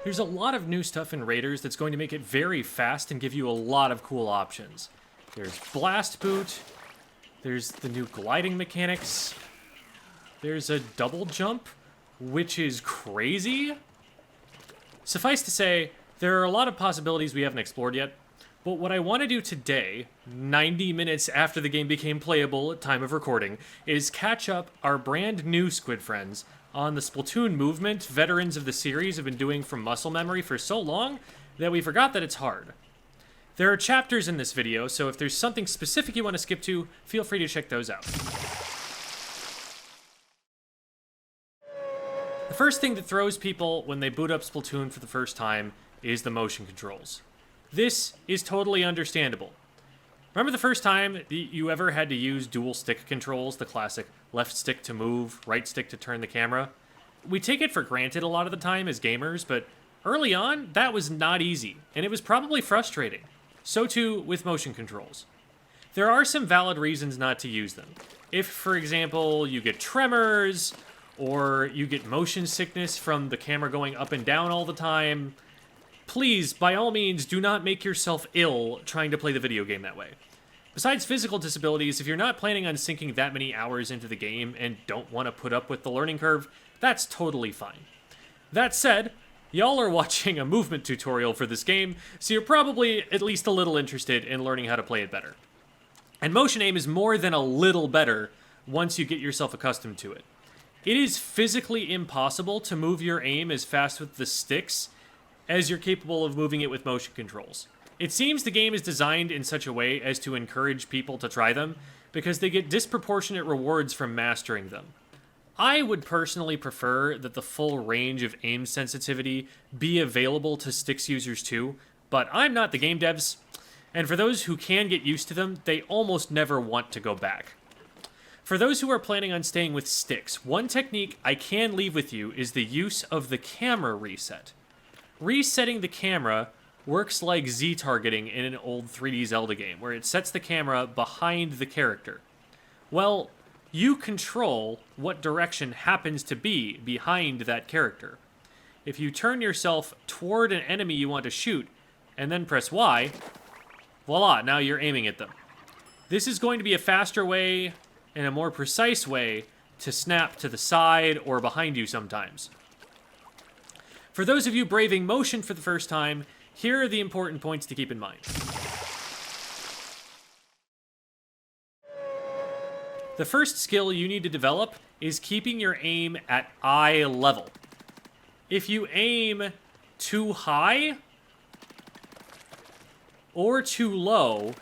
There's a lot of new stuff in Raiders that's going to make it very fast and give you a lot of cool options. There's Blast Boot, there's the new gliding mechanics, there's a double jump, which is crazy. Suffice to say, there are a lot of possibilities we haven't explored yet, but what I want to do today, 90 minutes after the game became playable at time of recording, is catch up our brand new Squid friends on the Splatoon movement veterans of the series have been doing from muscle memory for so long that we forgot that it's hard. There are chapters in this video, so if there's something specific you want to skip to, feel free to check those out. The first thing that throws people when they boot up Splatoon for the first time is the motion controls. This is totally understandable. Remember the first time you ever had to use dual stick controls, the classic left stick to move, right stick to turn the camera? We take it for granted a lot of the time as gamers, but early on, that was not easy, and it was probably frustrating. So too with motion controls. There are some valid reasons not to use them. If, for example, you get tremors, or you get motion sickness from the camera going up and down all the time, please, by all means, do not make yourself ill trying to play the video game that way. Besides physical disabilities, if you're not planning on sinking that many hours into the game and don't want to put up with the learning curve, that's totally fine. That said, y'all are watching a movement tutorial for this game, so you're probably at least a little interested in learning how to play it better. And motion aim is more than a little better once you get yourself accustomed to it. It is physically impossible to move your aim as fast with the sticks as you're capable of moving it with motion controls. It seems the game is designed in such a way as to encourage people to try them, because they get disproportionate rewards from mastering them. I would personally prefer that the full range of aim sensitivity be available to sticks users too, but I'm not the game devs, and for those who can get used to them, they almost never want to go back. For those who are planning on staying with sticks, one technique I can leave with you is the use of the camera reset. Resetting the camera works like Z-targeting in an old 3D Zelda game, where it sets the camera behind the character. Well, you control what direction happens to be behind that character. If you turn yourself toward an enemy you want to shoot, and then press Y, voila, now you're aiming at them. This is going to be a faster way and a more precise way to snap to the side or behind you sometimes. For those of you braving motion for the first time, here are the important points to keep in mind. The first skill you need to develop is keeping your aim at eye level. If you aim too high or too low,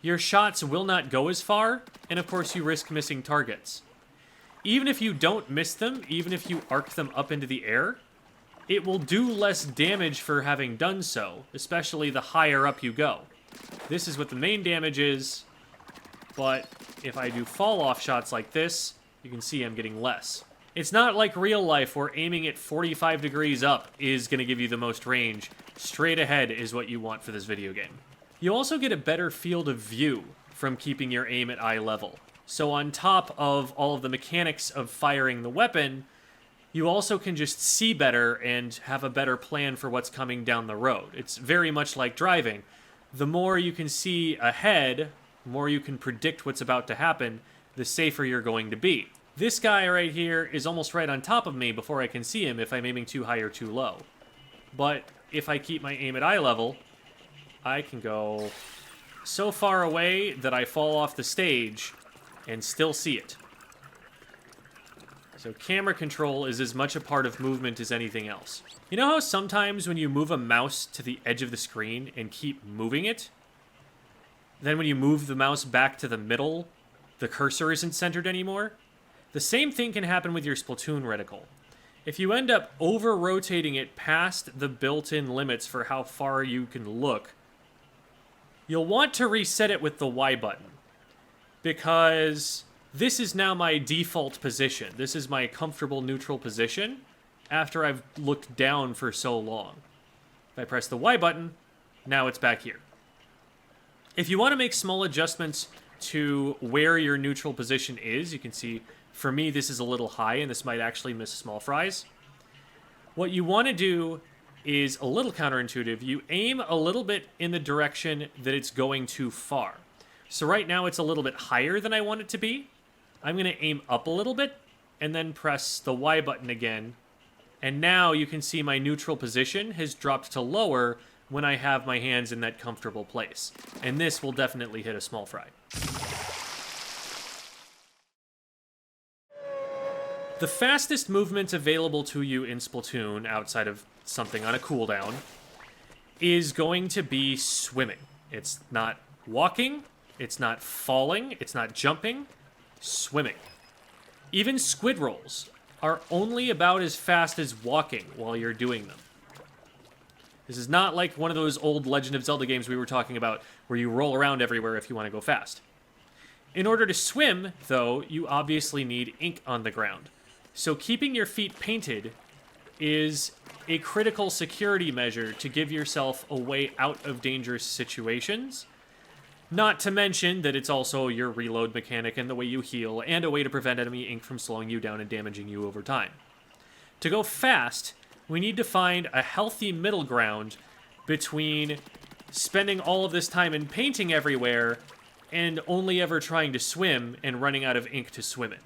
your shots will not go as far, and of course you risk missing targets. Even if you don't miss them, even if you arc them up into the air, it will do less damage for having done so, especially the higher up you go. This is what the main damage is, but if I do fall-off shots like this, you can see I'm getting less. It's not like real life where aiming at 45 degrees up is going to give you the most range. Straight ahead is what you want for this video game. You also get a better field of view from keeping your aim at eye level. So on top of all of the mechanics of firing the weapon, you also can just see better and have a better plan for what's coming down the road. It's very much like driving. The more you can see ahead, the more you can predict what's about to happen, the safer you're going to be. This guy right here is almost right on top of me before I can see him if I'm aiming too high or too low. But if I keep my aim at eye level, I can go so far away that I fall off the stage and still see it. So camera control is as much a part of movement as anything else. You know how sometimes when you move a mouse to the edge of the screen and keep moving it, then when you move the mouse back to the middle, the cursor isn't centered anymore? The same thing can happen with your Splatoon reticle. If you end up over-rotating it past the built-in limits for how far you can look, you'll want to reset it with the Y button, because this is now my default position. This is my comfortable neutral position after I've looked down for so long. If I press the Y button, now it's back here. If you want to make small adjustments to where your neutral position is, you can see, for me, this is a little high, and this might actually miss small fries. What you want to do is a little counterintuitive. You aim a little bit in the direction that it's going too far. So right now it's a little bit higher than I want it to be. I'm going to aim up a little bit and then press the Y button again. And now you can see my neutral position has dropped to lower when I have my hands in that comfortable place. And this will definitely hit a small fry. The fastest movement available to you in Splatoon, outside of something on a cooldown, is going to be swimming. It's not walking, it's not falling, it's not jumping, swimming. Even squid rolls are only about as fast as walking while you're doing them. This is not like one of those old Legend of Zelda games we were talking about where you roll around everywhere if you want to go fast. In order to swim, though, you obviously need ink on the ground. So keeping your feet painted is a critical security measure to give yourself a way out of dangerous situations. Not to mention that it's also your reload mechanic and the way you heal, and a way to prevent enemy ink from slowing you down and damaging you over time. To go fast, we need to find a healthy middle ground between spending all of this time in painting everywhere and only ever trying to swim and running out of ink to swim in.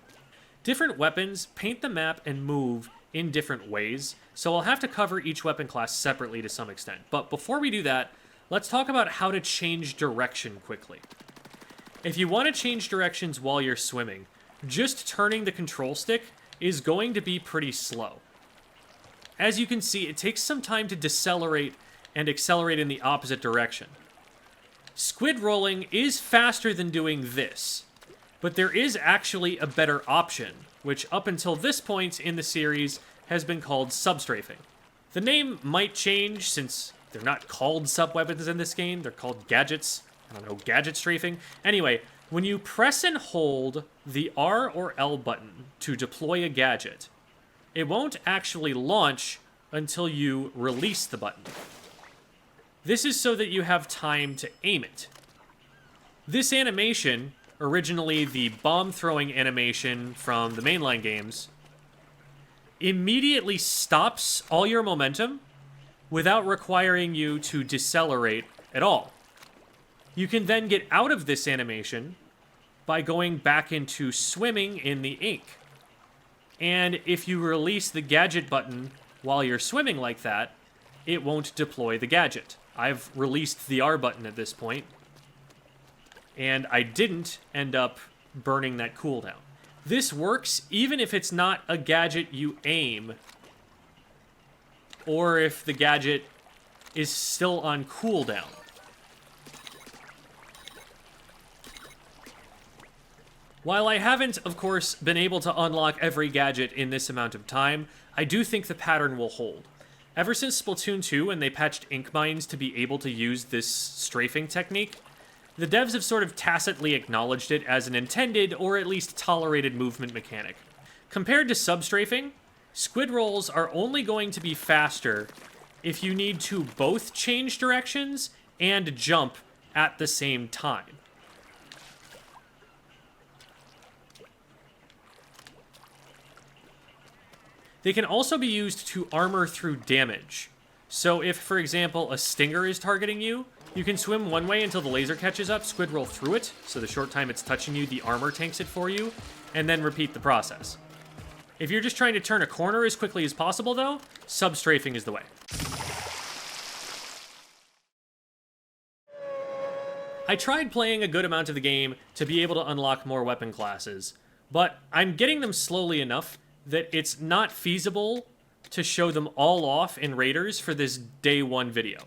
Different weapons paint the map and move in different ways, so I'll have to cover each weapon class separately to some extent. But before we do that, let's talk about how to change direction quickly. If you want to change directions while you're swimming, just turning the control stick is going to be pretty slow. As you can see, it takes some time to decelerate and accelerate in the opposite direction. Squid rolling is faster than doing this, but there is actually a better option, which up until this point in the series has been called substrafing. The name might change since they're not called sub-weapons in this game, they're called gadgets. I don't know, gadget strafing. Anyway, when you press and hold the R or L button to deploy a gadget, it won't actually launch until you release the button. This is so that you have time to aim it. This animation, originally the bomb-throwing animation from the mainline games, immediately stops all your momentum without requiring you to decelerate at all. You can then get out of this animation by going back into swimming in the ink. And if you release the gadget button while you're swimming like that, it won't deploy the gadget. I've released the R button at this point, and I didn't end up burning that cooldown. This works even if it's not a gadget you aim, or if the gadget is still on cooldown. While I haven't, of course, been able to unlock every gadget in this amount of time, I do think the pattern will hold. Ever since Splatoon 2, when they patched ink mines to be able to use this strafing technique, the devs have sort of tacitly acknowledged it as an intended, or at least tolerated movement mechanic. Compared to substrafing, squid rolls are only going to be faster if you need to both change directions and jump at the same time. They can also be used to armor through damage. So if, for example, a stinger is targeting you, you can swim one way until the laser catches up, squid roll through it, so the short time it's touching you, the armor tanks it for you, and then repeat the process. If you're just trying to turn a corner as quickly as possible, though, substrafing is the way. I tried playing a good amount of the game to be able to unlock more weapon classes, but I'm getting them slowly enough that it's not feasible to show them all off in Raiders for this day one video.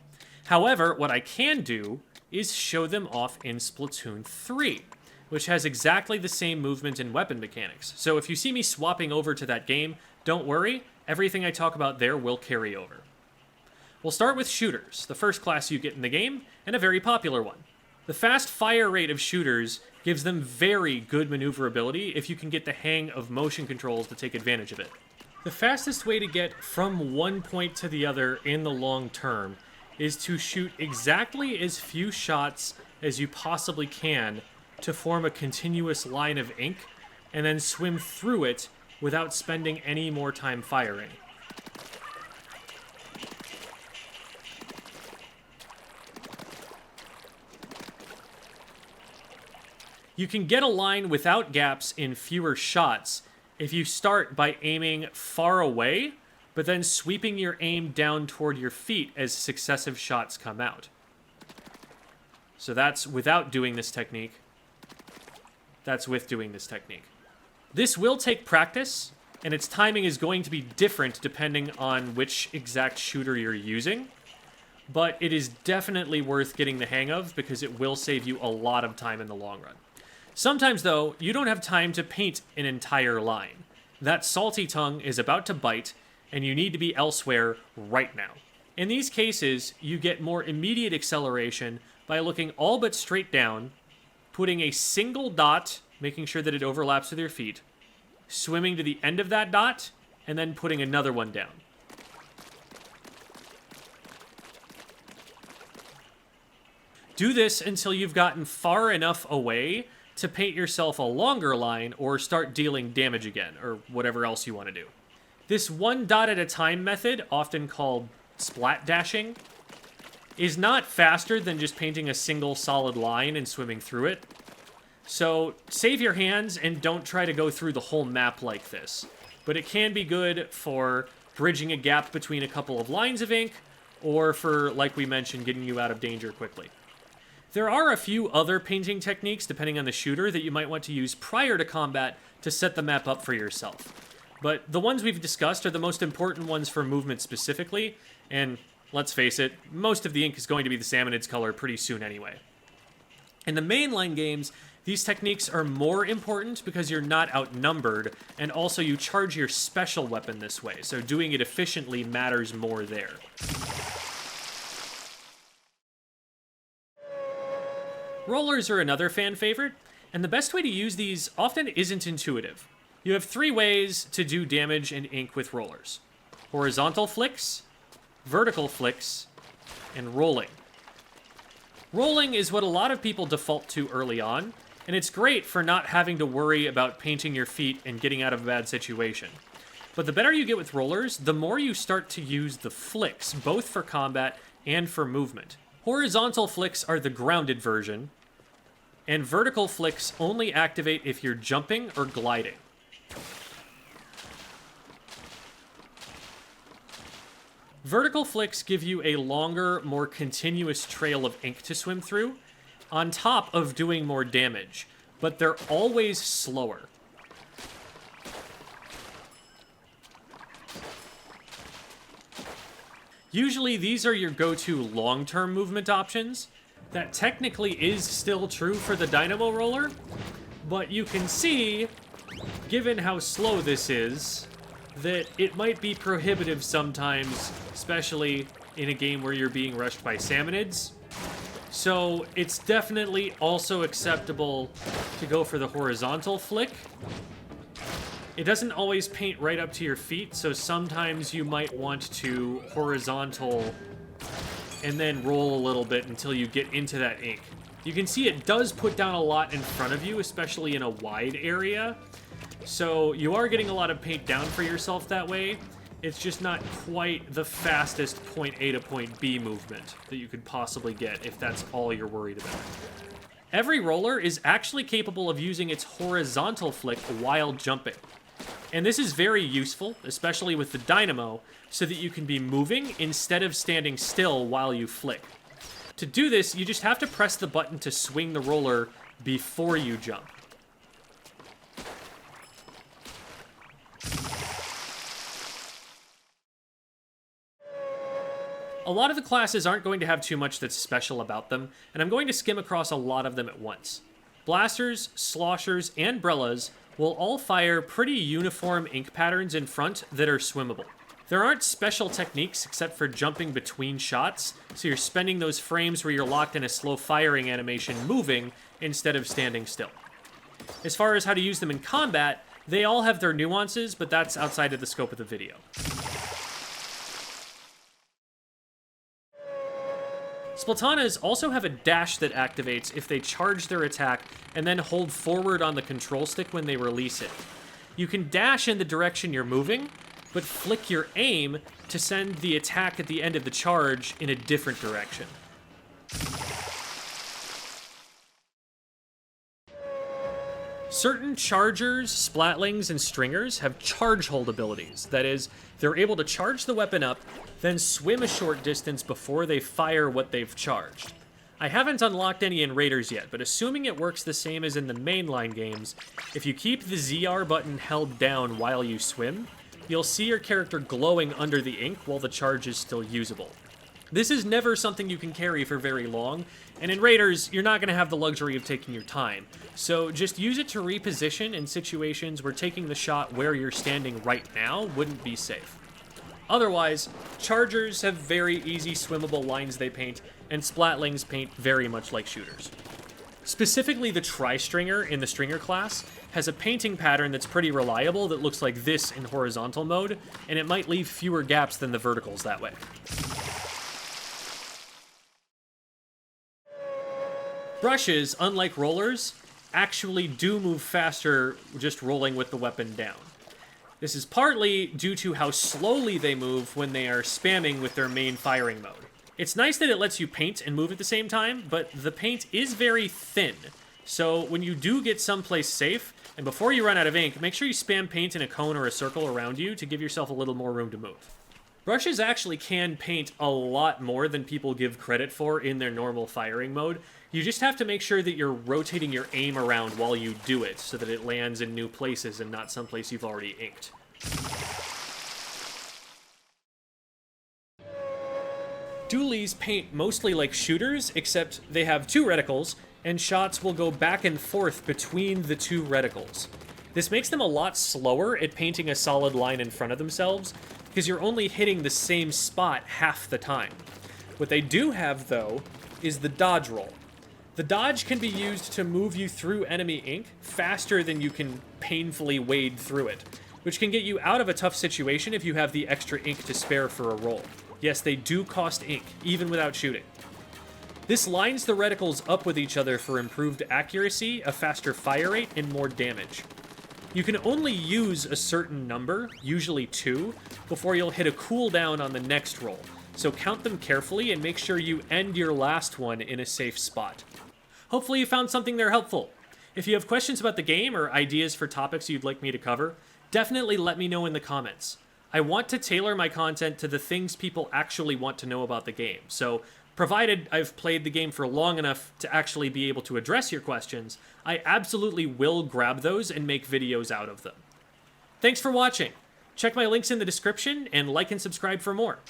However, what I can do is show them off in Splatoon 3, which has exactly the same movement and weapon mechanics. So if you see me swapping over to that game, don't worry, everything I talk about there will carry over. We'll start with shooters, the first class you get in the game, and a very popular one. The fast fire rate of shooters gives them very good maneuverability if you can get the hang of motion controls to take advantage of it. The fastest way to get from one point to the other in the long term is to shoot exactly as few shots as you possibly can to form a continuous line of ink, and then swim through it without spending any more time firing. You can get a line without gaps in fewer shots if you start by aiming far away, but then sweeping your aim down toward your feet as successive shots come out. So that's without doing this technique. That's with doing this technique. This will take practice, and its timing is going to be different depending on which exact shooter you're using, but it is definitely worth getting the hang of because it will save you a lot of time in the long run. Sometimes, though, you don't have time to paint an entire line. That salty tongue is about to bite, and you need to be elsewhere right now. In these cases, you get more immediate acceleration by looking all but straight down, putting a single dot, making sure that it overlaps with your feet, swimming to the end of that dot, and then putting another one down. Do this until you've gotten far enough away to paint yourself a longer line or start dealing damage again, or whatever else you want to do. This one dot at a time method, often called splat dashing, is not faster than just painting a single solid line and swimming through it. So save your hands and don't try to go through the whole map like this. But it can be good for bridging a gap between a couple of lines of ink, or for, like we mentioned, getting you out of danger quickly. There are a few other painting techniques, depending on the shooter, that you might want to use prior to combat to set the map up for yourself. But the ones we've discussed are the most important ones for movement specifically, and let's face it, most of the ink is going to be the Salmonid's color pretty soon anyway. In the mainline games, these techniques are more important because you're not outnumbered, and also you charge your special weapon this way, so doing it efficiently matters more there. Rollers are another fan favorite, and the best way to use these often isn't intuitive. You have 3 ways to do damage and ink with rollers: horizontal flicks, vertical flicks, and rolling. Rolling is what a lot of people default to early on, and it's great for not having to worry about painting your feet and getting out of a bad situation. But the better you get with rollers, the more you start to use the flicks, both for combat and for movement. Horizontal flicks are the grounded version, and vertical flicks only activate if you're jumping or gliding. Vertical flicks give you a longer, more continuous trail of ink to swim through, on top of doing more damage, but they're always slower. Usually these are your go-to long-term movement options. That technically is still true for the Dynamo Roller, but you can see, given how slow this is, that it might be prohibitive sometimes, especially in a game where you're being rushed by Salmonids. So it's definitely also acceptable to go for the horizontal flick. It doesn't always paint right up to your feet, so sometimes you might want to horizontal and then roll a little bit until you get into that ink. You can see it does put down a lot in front of you, especially in a wide area. So you are getting a lot of paint down for yourself that way. It's just not quite the fastest point A to point B movement that you could possibly get if that's all you're worried about. Every roller is actually capable of using its horizontal flick while jumping. And this is very useful, especially with the Dynamo, so that you can be moving instead of standing still while you flick. To do this, you just have to press the button to swing the roller before you jump. A lot of the classes aren't going to have too much that's special about them, and I'm going to skim across a lot of them at once. Blasters, Sloshers, and Brellas will all fire pretty uniform ink patterns in front that are swimmable. There aren't special techniques except for jumping between shots, so you're spending those frames where you're locked in a slow firing animation moving instead of standing still. As far as how to use them in combat, they all have their nuances, but that's outside of the scope of the video. Splatanas also have a dash that activates if they charge their attack and then hold forward on the control stick when they release it. You can dash in the direction you're moving, but flick your aim to send the attack at the end of the charge in a different direction. Certain chargers, splatlings, and stringers have charge hold abilities. That is, they're able to charge the weapon up, then swim a short distance before they fire what they've charged. I haven't unlocked any in Raiders yet, but assuming it works the same as in the mainline games, if you keep the ZR button held down while you swim, you'll see your character glowing under the ink while the charge is still usable. This is never something you can carry for very long, and in Raiders, you're not going to have the luxury of taking your time, so just use it to reposition in situations where taking the shot where you're standing right now wouldn't be safe. Otherwise, chargers have very easy swimmable lines they paint, and splatlings paint very much like shooters. Specifically, the tri-stringer in the stringer class has a painting pattern that's pretty reliable that looks like this in horizontal mode, and it might leave fewer gaps than the verticals that way. Brushes, unlike rollers, actually do move faster just rolling with the weapon down. This is partly due to how slowly they move when they are spamming with their main firing mode. It's nice that it lets you paint and move at the same time, but the paint is very thin. So when you do get someplace safe, and before you run out of ink, make sure you spam paint in a cone or a circle around you to give yourself a little more room to move. Brushes actually can paint a lot more than people give credit for in their normal firing mode. You just have to make sure that you're rotating your aim around while you do it, so that it lands in new places and not someplace you've already inked. Dualies paint mostly like shooters, except they have two reticles, and shots will go back and forth between the two reticles. This makes them a lot slower at painting a solid line in front of themselves, because you're only hitting the same spot half the time. What they do have, though, is the dodge roll. The dodge can be used to move you through enemy ink faster than you can painfully wade through it, which can get you out of a tough situation if you have the extra ink to spare for a roll. Yes, they do cost ink, even without shooting. This lines the reticles up with each other for improved accuracy, a faster fire rate, and more damage. You can only use a certain number, usually 2, before you'll hit a cooldown on the next roll, so count them carefully and make sure you end your last one in a safe spot. Hopefully you found something there helpful. If you have questions about the game or ideas for topics you'd like me to cover, definitely let me know in the comments. I want to tailor my content to the things people actually want to know about the game, so provided I've played the game for long enough to actually be able to address your questions, I absolutely will grab those and make videos out of them. Thanks for watching. Check my links in the description and like and subscribe for more.